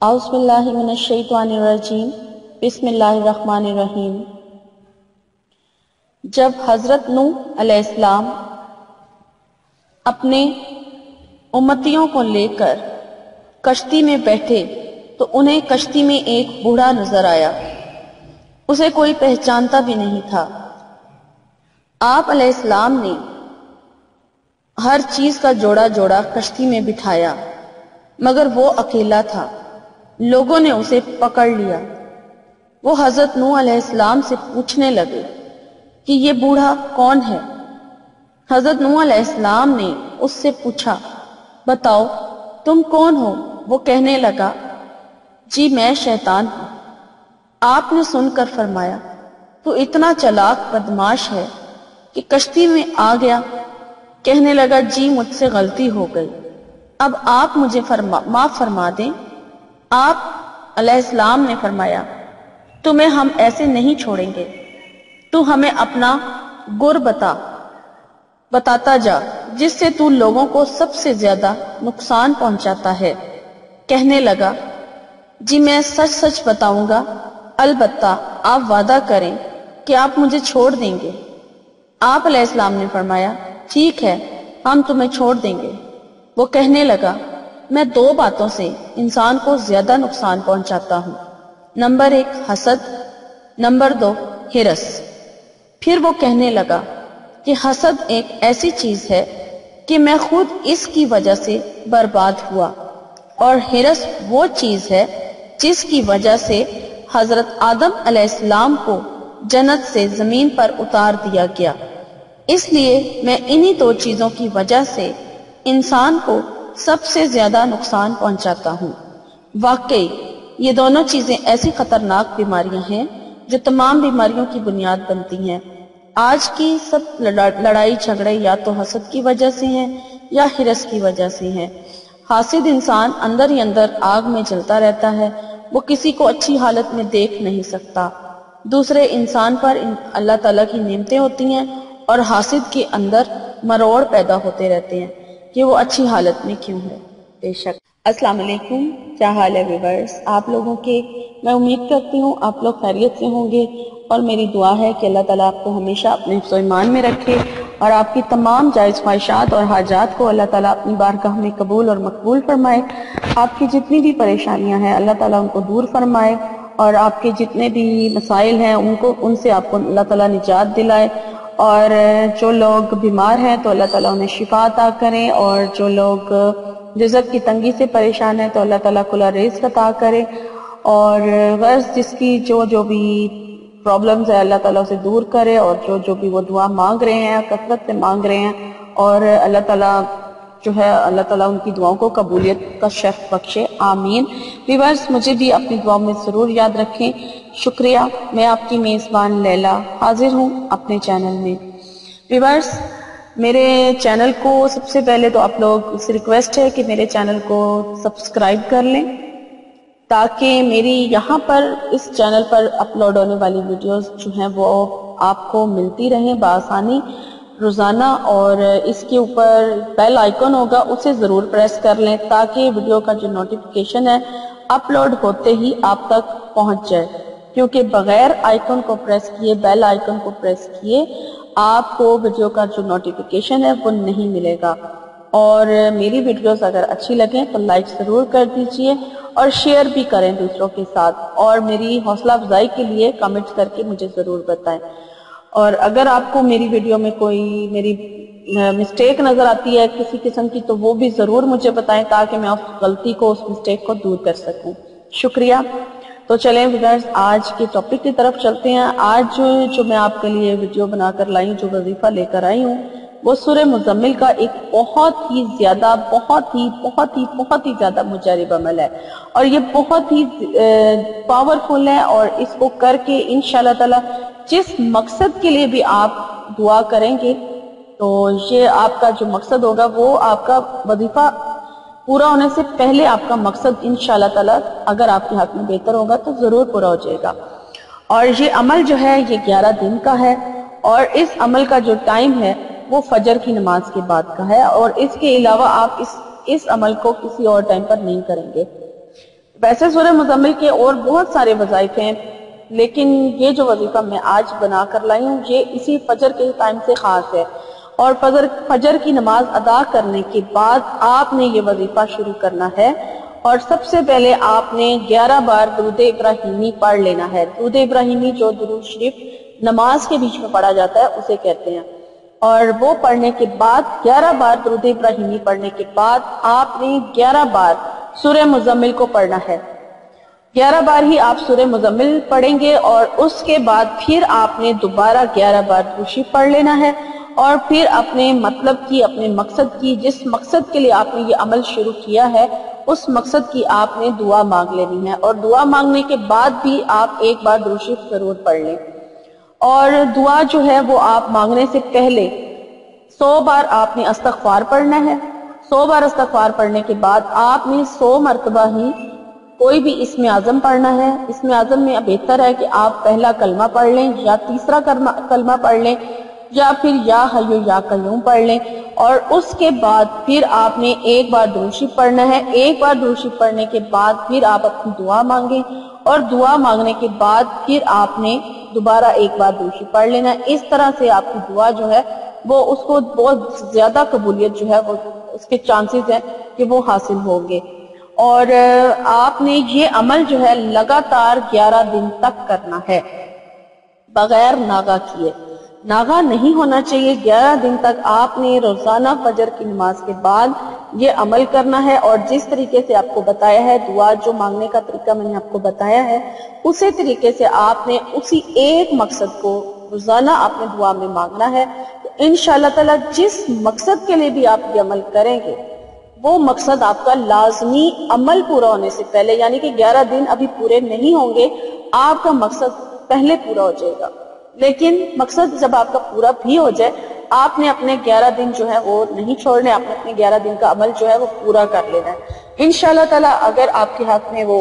اعوذ باللہ من الشیطان الرجیم بسم اللہ الرحمن الرحیم۔ جب حضرت نوح علیہ السلام اپنے امتیوں کو لے کر کشتی میں بیٹھے تو انہیں کشتی میں ایک بوڑھا نظر آیا۔ اسے کوئی پہچانتا بھی نہیں تھا۔ آپ علیہ السلام نے ہر چیز کا جوڑا جوڑا کشتی میں بٹھایا، مگر وہ اکیلا تھا۔ لوگوں نے اسے پکڑ لیا۔ وہ حضرت نوح علیہ السلام سے پوچھنے لگے کہ یہ بوڑھا کون ہے؟ حضرت نوح علیہ السلام نے اس سے پوچھا، بتاؤ تم کون ہو؟ وہ کہنے لگا، جی میں شیطان ہوں۔ آپ نے سن کر فرمایا، تو اتنا چلاک بدماش ہے کہ کشتی میں آ گیا۔ کہنے لگا، جی مجھ سے غلطی ہو گئی، اب آپ مجھے معاف فرما دیں۔ آپ علیہ السلام نے فرمایا، تمہیں ہم ایسے نہیں چھوڑیں گے، تو ہمیں اپنا گر بتاتا جا جس سے تو لوگوں کو سب سے زیادہ نقصان پہنچاتا ہے۔ کہنے لگا، جی میں سچ سچ بتاؤں گا، البتہ آپ وعدہ کریں کہ آپ مجھے چھوڑ دیں گے۔ آپ علیہ السلام نے فرمایا، ٹھیک ہے ہم تمہیں چھوڑ دیں گے۔ وہ کہنے لگا، میں دو باتوں سے انسان کو زیادہ نقصان پہنچاتا ہوں، نمبر 1 حسد، نمبر 2 ہرس۔ پھر وہ کہنے لگا کہ حسد ایک ایسی چیز ہے کہ میں خود اس کی وجہ سے برباد ہوا، اور ہرس وہ چیز ہے جس کی وجہ سے حضرت آدم علیہ السلام کو جنت سے زمین پر اتار دیا گیا۔ اس لیے میں انہی دو چیزوں کی وجہ سے انسان کو سب سے زیادہ نقصان پہنچاتا ہوں۔ واقعی یہ دونوں چیزیں ایسی خطرناک بیماریاں ہیں جو تمام بیماریوں کی بنیاد بنتی ہیں۔ آج کی سب لڑائی جھگڑے یا تو حسد کی وجہ سے ہیں یا ہرس کی وجہ سے ہیں۔ حاسد انسان اندر ہی اندر آگ میں جلتا رہتا ہے، وہ کسی کو اچھی حالت میں دیکھ نہیں سکتا۔ دوسرے انسان پر اللہ تعالیٰ کی نعمتیں ہوتی ہیں اور حاسد کے اندر مروڑ پیدا ہوتے رہتے ہیں کہ وہ اچھی حالت میں کیوں ہے۔ بے شک۔ السلام علیکم، کیا حال ہے ویورز آپ لوگوں کے؟ میں امید کرتی ہوں آپ لوگ خیریت سے ہوں گے، اور میری دعا ہے کہ اللہ تعالیٰ آپ کو ہمیشہ اپنے حفظ و ایمان میں رکھے، اور آپ کی تمام جائز خواہشات اور حاجات کو اللہ تعالیٰ اپنی بارگاہ میں قبول اور مقبول فرمائے۔ آپ کی جتنی بھی پریشانیاں ہیں اللہ تعالیٰ ان کو دور فرمائے، اور آپ کے جتنے بھی مسائل ہیں ان سے آپ کو اللہ تعالیٰ نجات دلائے، اور جو لوگ بیمار ہیں تو اللہ تعالیٰ انہیں شفا عطا کریں، اور جو لوگ رزق کی تنگی سے پریشان ہیں تو اللہ تعالیٰ کھلا رزق عطا کرے، اور غرض جس کی جو بھی پرابلمز ہے اللہ تعالیٰ اسے دور کرے، اور جو بھی وہ دعا مانگ رہے ہیں کثرت سے مانگ رہے ہیں، اور اللہ تعالیٰ اللہ تعالیٰ ان کی دعاؤں کو قبولیت کا شرف بخشے، آمین۔ ویورز مجھے بھی اپنی دعاؤں میں ضرور یاد رکھیں۔ شکریہ۔ میں آپ کی میزبان لیلا حاضر ہوں اپنے چینل میں۔ ویورز میرے چینل کو سب سے پہلے تو آپ لوگ سے ریکویسٹ ہے کہ میرے چینل کو سبسکرائب کر لیں، تاکہ میری یہاں پر اس چینل پر اپلوڈ ہونے والی ویڈیوز جو ہیں وہ آپ کو ملتی رہیں بآسانی روزانہ، اور اس کے اوپر بیل آئیکن ہوگا اسے ضرور پریس کر لیں تاکہ ویڈیو کا جو نوٹیفیکیشن ہے اپلوڈ ہوتے ہی آپ تک پہنچ جائے، کیونکہ بغیر آئیکن کو پریس کیے، بیل آئیکن کو پریس کیے، آپ کو ویڈیو کا جو نوٹیفیکیشن ہے وہ نہیں ملے گا۔ اور میری ویڈیوز اگر اچھی لگیں تو لائک ضرور کر دیجئے، اور شیئر بھی کریں دوسروں کے ساتھ، اور میری حوصلہ افزائی کے لیے کمنٹ کر کے مجھے ضرور بتائیں۔ اور اگر آپ کو میری ویڈیو میں کوئی میری مسٹیک نظر آتی ہے کسی قسم کی تو وہ بھی ضرور مجھے بتائیں تاکہ میں اس غلطی کو، اس مسٹیک کو دور کر سکوں۔ شکریہ۔ تو چلیں ویورز آج کے ٹاپک کی طرف چلتے ہیں۔ آج جو میں آپ کے لیے ویڈیو بنا کر لائی ہوں، جو وظیفہ لے کر آئی ہوں، وہ سورہ مزمل کا ایک بہت ہی زیادہ مجرب عمل ہے، اور یہ بہت ہی پاورفل ہے، اور اس کو کر کے انشاءاللہ تعالی جس مقصد کے لیے بھی آپ دعا کریں گے تو یہ آپ کا جو مقصد ہوگا وہ آپ کا وظیفہ پورا ہونے سے پہلے آپ کا مقصد انشاءاللہ تعالی اگر آپ کے حق میں بہتر ہوگا تو ضرور پورا ہو جائے گا۔ اور یہ عمل جو ہے یہ 11 دن کا ہے، اور اس عمل کا جو ٹائم ہے وہ فجر کی نماز کے بعد کا ہے، اور اس کے علاوہ آپ اس عمل کو کسی اور ٹائم پر نہیں کریں گے۔ ویسے سورہ مزمل کے اور بہت سارے وظائف ہیں، لیکن یہ جو وظیفہ میں آج بنا کر لائی ہوں یہ اسی فجر کے ٹائم سے خاص ہے، اور فجر کی نماز ادا کرنے کے بعد آپ نے یہ وظیفہ شروع کرنا ہے، اور سب سے پہلے آپ نے 11 بار درود ابراہیمی پڑھ لینا ہے۔ درود ابراہیمی جو درود شریف نماز کے بیچ میں پڑھا جاتا ہے اسے کہتے ہیں، اور وہ پڑھنے کے بعد 11 بار درود ابراہیمی پڑھنے کے بعد آپ نے 11 بار سورہ مزمل کو پڑھنا ہے۔ 11 بار ہی آپ سورہ مزمل پڑھیں گے، اور اس کے بعد پھر آپ نے دوبارہ 11 بار درود شریف پڑھ لینا ہے، اور پھر اپنے مطلب کی، اپنے مقصد کی، جس مقصد کے لیے آپ نے یہ عمل شروع کیا ہے اس مقصد کی آپ نے دعا مانگ لینی ہے، اور دعا مانگنے کے بعد بھی آپ ایک بار درود شریف ضرور پڑھ لیں، اور دعا جو ہے وہ آپ مانگنے سے پہلے 100 بار آپ نے استغفار پڑھنا ہے۔ 100 بار استغفار پڑھنے کے بعد آپ نے 100 مرتبہ ہی کوئی بھی اسم اعظم پڑھنا ہے۔ اسم اعظم میں بہتر ہے کہ آپ پہلا کلمہ پڑھ لیں یا تیسرا کلمہ پڑھ لیں، یا پھر یا حی یا قیوم پڑھ لیں، اور اس کے بعد پھر آپ نے ایک بار درود شریف پڑھنا ہے۔ ایک بار درود شریف پڑھنے کے بعد پھر آپ اپنی دعا مانگیں، اور دعا مانگنے کے بعد پھر آپ نے دوبارہ ایک بار درود شریف پڑھ لینا ہے۔ اس طرح سے آپ کی دعا جو ہے وہ اس کو بہت زیادہ قبولیت جو ہے وہ اس کے چانسز ہیں کہ وہ حاصل ہوں گے، اور آپ نے یہ عمل جو ہے لگاتار 11 دن تک کرنا ہے بغیر ناغہ کیے۔ ناغہ نہیں ہونا چاہیے۔ 11 دن تک آپ نے روزانہ فجر کی نماز کے بعد یہ عمل کرنا ہے، اور جس طریقے سے آپ کو بتایا ہے، دعا جو مانگنے کا طریقہ میں نے آپ کو بتایا ہے، اسی طریقے سے آپ نے اسی ایک مقصد کو روزانہ آپ نے دعا میں مانگنا ہے۔ تو انشاءاللہ تعالی جس مقصد کے لیے بھی آپ یہ عمل کریں گے وہ مقصد آپ کا لازمی عمل پورا ہونے سے پہلے، یعنی کہ 11 دن ابھی پورے نہیں ہوں گے، آپ کا مقصد پہلے پورا ہو جائے گا، لیکن مقصد جب آپ کا پورا بھی ہو جائے آپ نے اپنے 11 دن جو ہے وہ نہیں چھوڑنے، آپ نے اپنے 11 دن کا عمل جو ہے وہ پورا کر لینا ہے۔ انشاءاللہ تعالی اگر آپ کے حق میں وہ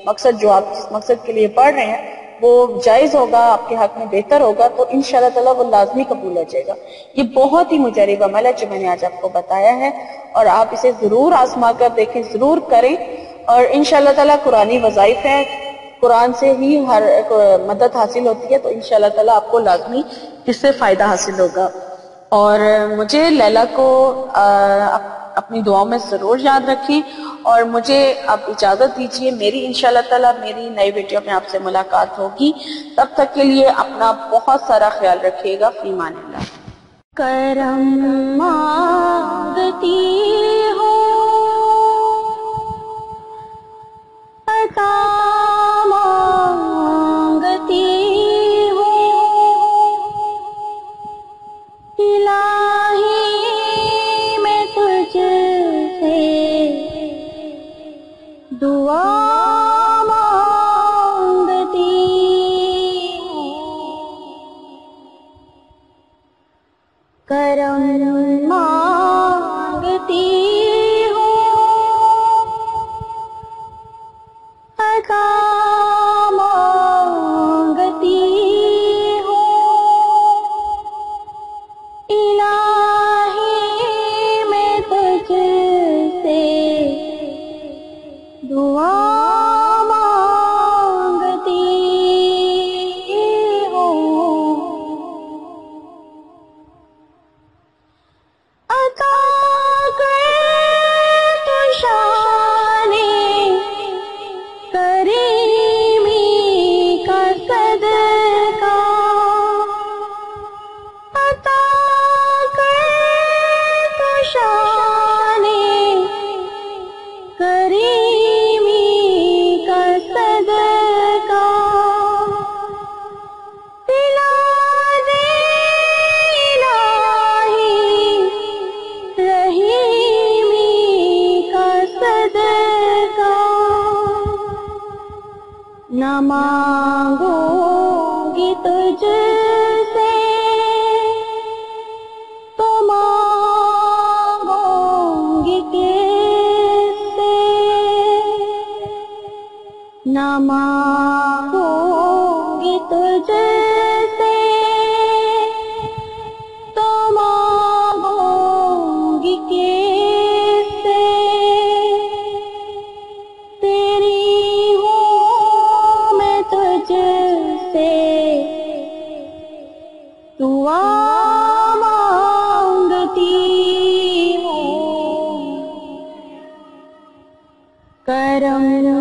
مقصد جو آپ اس مقصد کے لیے پڑھ رہے ہیں وہ جائز ہوگا، آپ کے حق میں بہتر ہوگا، تو انشاءاللہ تعالی وہ لازمی قبول ہو جائے گا۔ یہ بہت ہی مجرب عمل ہے جو میں نے آج آپ کو بتایا ہے، اور آپ اسے ضرور آزما کر دیکھیں، ضرور کریں، اور انشاءاللہ تعالی قرآنی وظائف ہیں، قرآن سے ہی ہر مدد حاصل ہوتی ہے، تو انشاءاللہ تعالی آپ کو لازمی اس سے فائدہ حاصل ہوگا۔ اور مجھے لیلا کو اپنی دعاؤں میں ضرور یاد رکھیں، اور مجھے اب اجازت دیجیے، میری انشاءاللہ تعالی میری نئی ویڈیو میں آپ سے ملاقات ہوگی۔ تب تک کے لیے اپنا بہت سارا خیال رکھیے گا۔ فی امان اللہ۔ کرم مانگتی ہوں، عطا مانگتی ہوں، الہی میں تجھ سے دعا مانگتی ہوں، کرم مانگتی ہوں، عطا مانگتی ہوں، الہی میں تجھ سے دعا مانگتی ہوں، عطا کر تو شان کریمی کا صدقہ، عطا کر تو شان کریمی کا صدقہ، دلا دے الہی رحیمی کا صدقہ، نہ مانگوں گی تجھ سے تو مانگوں گی کس سے، نہ مانگوں گی تجھ سے تو مانگوں گی کس سے، تیری کرم